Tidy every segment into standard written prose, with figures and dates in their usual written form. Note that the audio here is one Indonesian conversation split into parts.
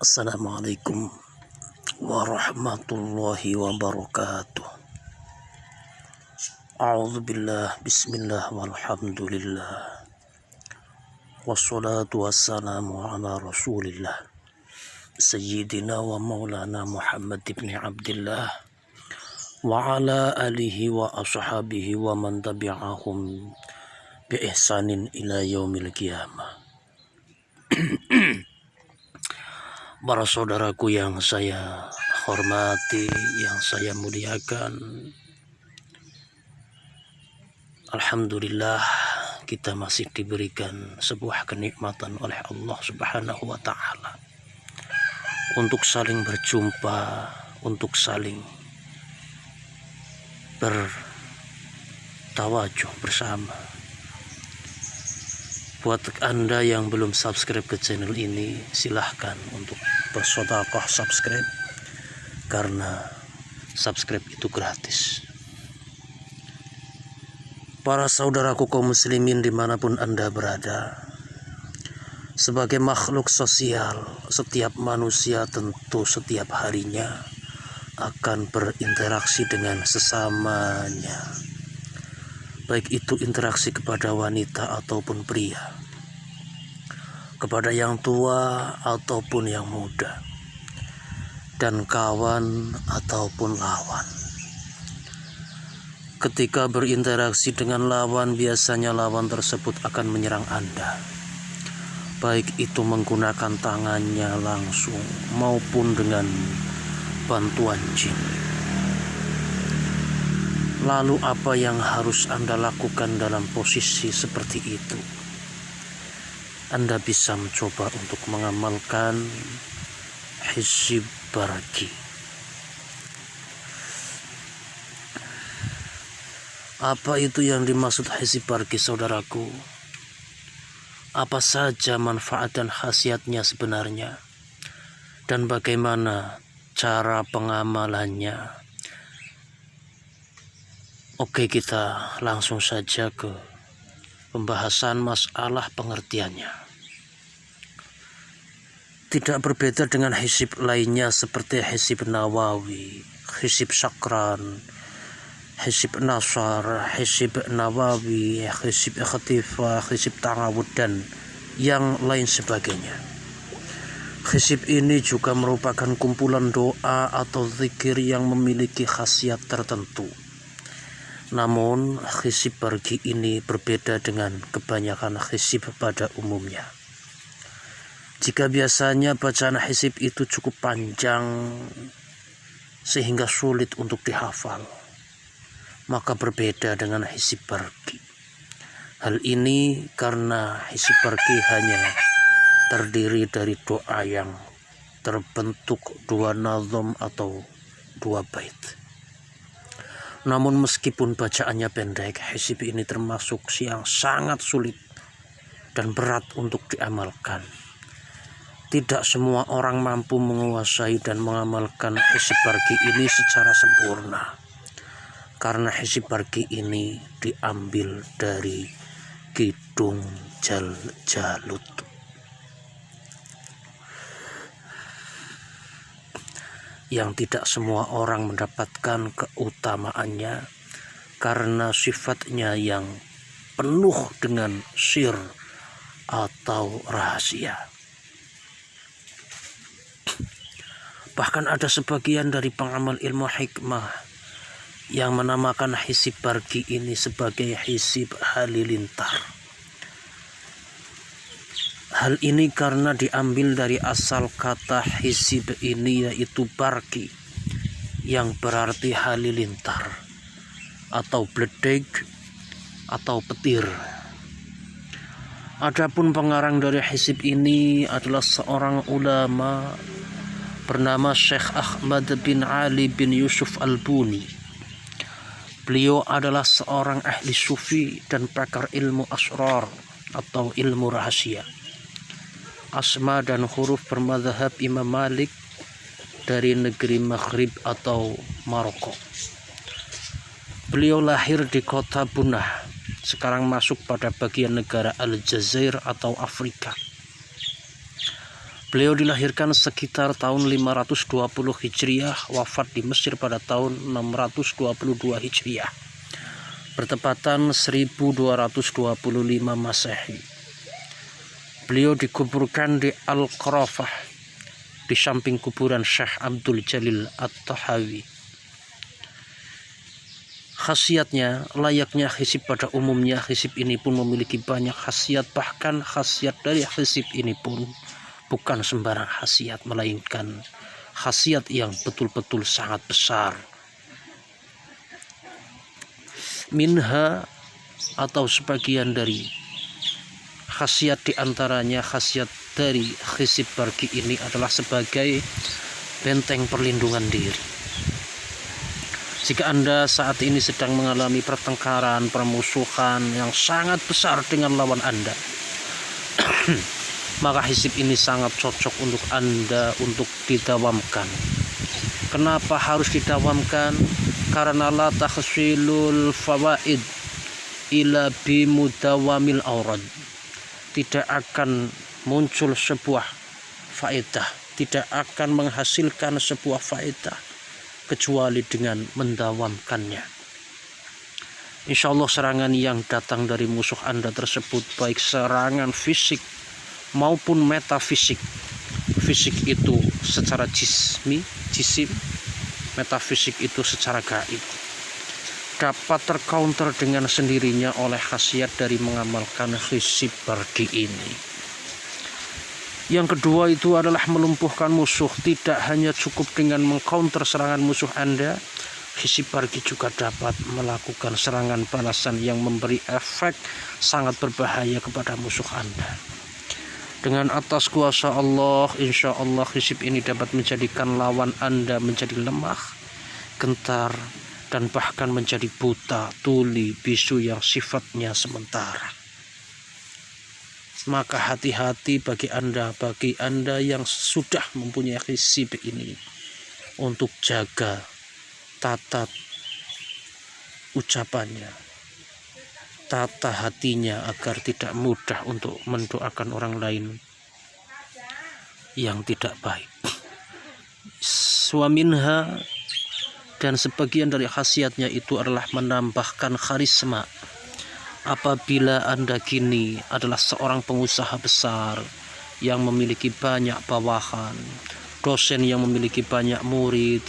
Assalamualaikum warahmatullahi wabarakatuh. A'udzubillah, bismillah, walhamdulillah, wassalatu wassalamu ala rasulillah Sayyidina wa maulana Muhammad ibn Abdillah wa ala alihi wa ashabihi wa man tabi'ahum bi ihsanin ila yaumil qiyamah. Para saudaraku yang saya hormati, yang saya muliakan, alhamdulillah kita masih diberikan sebuah kenikmatan oleh Allah Subhanahu wa taala untuk saling berjumpa, untuk saling bertawajuh bersama. Buat Anda yang belum subscribe ke channel ini, silahkan untuk bersedekah subscribe, karena subscribe itu gratis. Para saudaraku kaum muslimin dimanapun Anda berada, sebagai makhluk sosial, setiap manusia tentu setiap harinya akan berinteraksi dengan sesamanya, baik itu interaksi kepada wanita ataupun pria, kepada yang tua ataupun yang muda, dan kawan ataupun lawan. Ketika berinteraksi dengan lawan, biasanya lawan tersebut akan menyerang Anda, baik itu menggunakan tangannya langsung maupun dengan bantuan jin. Lalu apa yang harus Anda lakukan dalam posisi seperti itu? Anda bisa mencoba untuk mengamalkan hizib barqi. Apa itu yang dimaksud hizib barqi, saudaraku? Apa saja manfaat dan khasiatnya sebenarnya? Dan bagaimana cara pengamalannya? Oke, kita langsung saja ke pembahasan masalah pengertiannya. Tidak berbeda dengan hizib lainnya seperti hizib Nawawi, hizib Syakran, hizib Nasar, hizib Nawawi, hizib Khatifah, hizib Ta'awud, dan yang lain sebagainya. Hizib ini juga merupakan kumpulan doa atau zikir yang memiliki khasiat tertentu. Namun hizib barqi ini berbeda dengan kebanyakan hizib pada umumnya. Jika biasanya bacaan hizib itu cukup panjang sehingga sulit untuk dihafal, maka berbeda dengan hizib barqi. Hal ini karena hizib barqi hanya terdiri dari doa yang terbentuk dua nazam atau dua bait. Namun meskipun bacaannya pendek, hizib ini termasuk yang sangat sulit dan berat untuk diamalkan. Tidak semua orang mampu menguasai dan mengamalkan hizib barqi ini secara sempurna, karena hizib barqi ini diambil dari Kidung Jalut. Yang tidak semua orang mendapatkan keutamaannya karena sifatnya yang penuh dengan sir atau rahasia. Bahkan ada sebagian dari pengamal ilmu hikmah yang menamakan hizib barqi ini sebagai hizib halilintar. Hal ini karena diambil dari asal kata hizib ini, yaitu barqi, yang berarti halilintar atau bledek atau petir. Adapun pengarang dari hizib ini adalah seorang ulama bernama Syekh Ahmad bin Ali bin Yusuf Al-Buni. Beliau adalah seorang ahli sufi dan pakar ilmu asrar atau ilmu rahasia, asma dan huruf bermadzhab Imam Malik dari negeri Maghrib atau Maroko. Beliau lahir di kota Bunah, sekarang masuk pada bagian negara Aljazair atau Afrika. Beliau dilahirkan sekitar tahun 520 Hijriah, wafat di Mesir pada tahun 622 Hijriah, bertepatan 1225 Masehi. Beliau dikuburkan di Al-Qarafah, di samping kuburan Syekh Abdul Jalil At-Tahawi. Khasiatnya, layaknya hizib pada umumnya, hizib ini pun memiliki banyak khasiat. Bahkan khasiat dari hizib ini pun bukan sembarang khasiat, melainkan khasiat yang betul-betul sangat besar. Minha, atau sebagian dari khasiat diantaranya, khasiat dari hizib Barki ini adalah sebagai benteng perlindungan diri. Jika Anda saat ini sedang mengalami pertengkaran, permusuhan yang sangat besar dengan lawan Anda, maka hizib ini sangat cocok untuk Anda untuk didawamkan. Kenapa harus didawamkan? Karena la takhsilul fawaid ila bimudawamil aurad. Tidak akan muncul sebuah faedah, tidak akan menghasilkan sebuah faedah kecuali dengan mendawamkannya. Insya Allah serangan yang datang dari musuh Anda tersebut, baik serangan fisik maupun metafisik. Fisik itu secara jisim, metafisik itu secara gaib, dapat tercounter dengan sendirinya oleh khasiat dari mengamalkan hizib Bardi ini. Yang kedua itu adalah melumpuhkan musuh. Tidak hanya cukup dengan mengcounter serangan musuh Anda, hizib Bardi juga dapat melakukan serangan balasan yang memberi efek sangat berbahaya kepada musuh Anda. Dengan atas kuasa Allah, insya Allah hizib ini dapat menjadikan lawan Anda menjadi lemah, gentar, dan bahkan menjadi buta, tuli, bisu yang sifatnya sementara. Maka hati-hati bagi Anda yang sudah mempunyai hizib ini, untuk jaga tata ucapannya, tata hatinya, agar tidak mudah untuk mendoakan orang lain yang tidak baik. Suaminha, dan sebagian dari khasiatnya itu adalah menambahkan karisma. Apabila Anda kini adalah seorang pengusaha besar yang memiliki banyak bawahan, dosen yang memiliki banyak murid,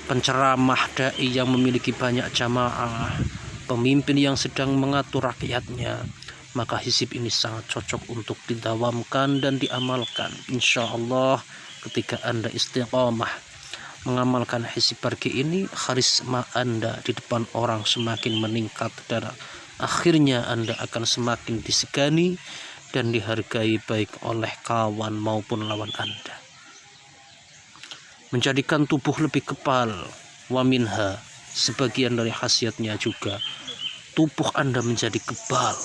penceramah dai yang memiliki banyak jamaah, pemimpin yang sedang mengatur rakyatnya, maka hizib ini sangat cocok untuk didawamkan dan diamalkan. Insya Allah ketika Anda istiqomah mengamalkan hizib Barki ini, karisma Anda di depan orang semakin meningkat dan akhirnya Anda akan semakin disegani dan dihargai baik oleh kawan maupun lawan Anda. Menjadikan tubuh lebih kebal. Wa minha, sebagian dari khasiatnya juga tubuh Anda menjadi kebal.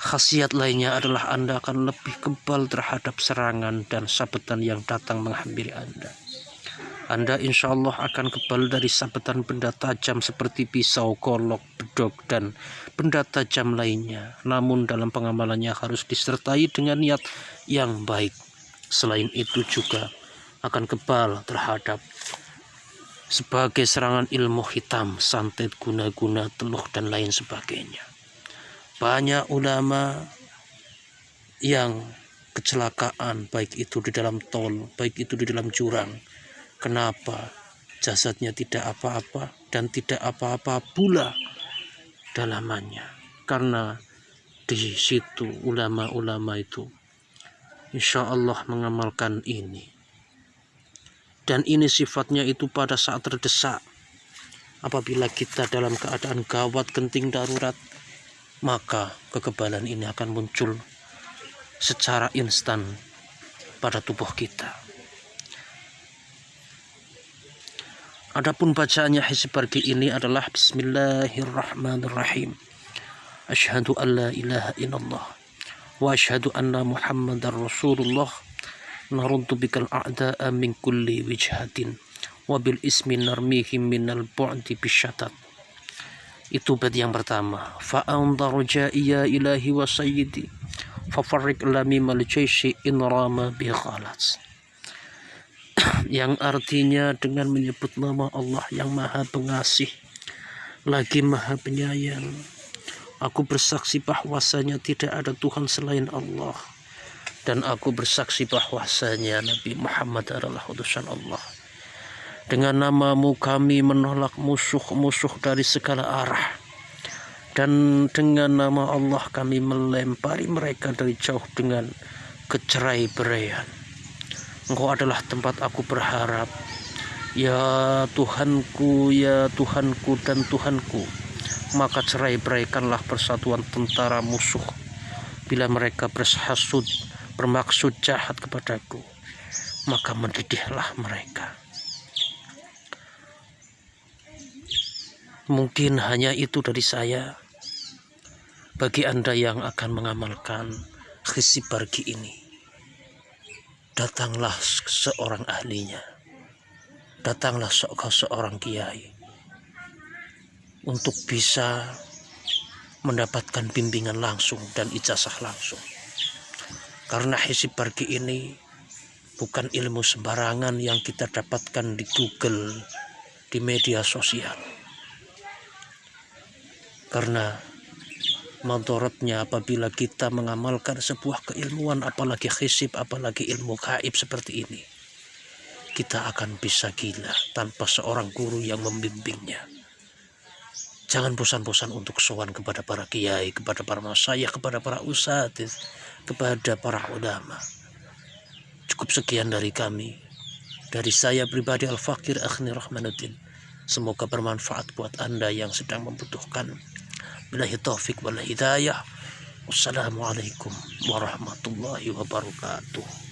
Khasiat lainnya adalah Anda akan lebih kebal terhadap serangan dan sabetan yang datang menghampiri Anda. Anda insya Allah akan kebal dari sabetan benda tajam seperti pisau, golok, bedog, dan benda tajam lainnya. Namun dalam pengamalannya harus disertai dengan niat yang baik. Selain itu juga akan kebal terhadap sebagai serangan ilmu hitam, santet, guna-guna, teluh, dan lain sebagainya. Banyak ulama yang kecelakaan, baik itu di dalam tol, baik itu di dalam jurang. Kenapa? Jasadnya tidak apa-apa dan tidak apa-apa pula dalamannya. Karena di situ ulama-ulama itu insya Allah mengamalkan ini. Dan ini sifatnya itu pada saat terdesak. Apabila kita dalam keadaan gawat, genting, darurat, maka kekebalan ini akan muncul secara instan pada tubuh kita. Adapun bacaannya hizib Barki ini adalah Bismillahirrahmanirrahim. Asyhadu an la ilaha illallah wa asyhadu anna Muhammadar Rasulullah. Naruddu bikal a'da'a min kulli wijhatin wa bil ismi narmihim minal bu'di bisyatat. Itu bait yang pertama. Fa'andharu ja'iya ilahi wa sayyidi fafarriq lamimal jaisi in rama bi khalas, yang artinya dengan menyebut nama Allah yang Maha Pengasih lagi Maha Penyayang. Aku bersaksi bahwasanya tidak ada Tuhan selain Allah, dan aku bersaksi bahwasanya Nabi Muhammad adalah utusan Allah. Dengan namamu kami menolak musuh-musuh dari segala arah, dan dengan nama Allah kami melempari mereka dari jauh dengan kecerai-beraian. Engkau adalah tempat aku berharap, ya Tuhanku, ya Tuhanku dan Tuhanku. Maka cerai-beraikanlah persatuan tentara musuh bila mereka bermaksud jahat kepadaku, maka mendidihlah mereka. Mungkin hanya itu dari saya. Bagi Anda yang akan mengamalkan Hizib Barqi ini, datanglah seorang ahlinya, datanglah seorang kiai untuk bisa mendapatkan bimbingan langsung dan ijazah langsung. Karena Hizib Barqi ini bukan ilmu sembarangan yang kita dapatkan di Google, di media sosial. Karena madorotnya apabila kita mengamalkan sebuah keilmuan, apalagi hizib, apalagi ilmu gaib seperti ini, kita akan bisa gila tanpa seorang guru yang membimbingnya. Jangan bosan-bosan untuk sowan kepada para kiai, kepada para masyayikh, kepada para ustadz, kepada para ulama. Cukup sekian dari kami, dari saya pribadi Al-Fakir Akhni Rahmanuddin. Semoga bermanfaat buat Anda yang sedang membutuhkan. Billahi taufiq wal hidayah. Wassalamualaikum warahmatullahi wabarakatuh.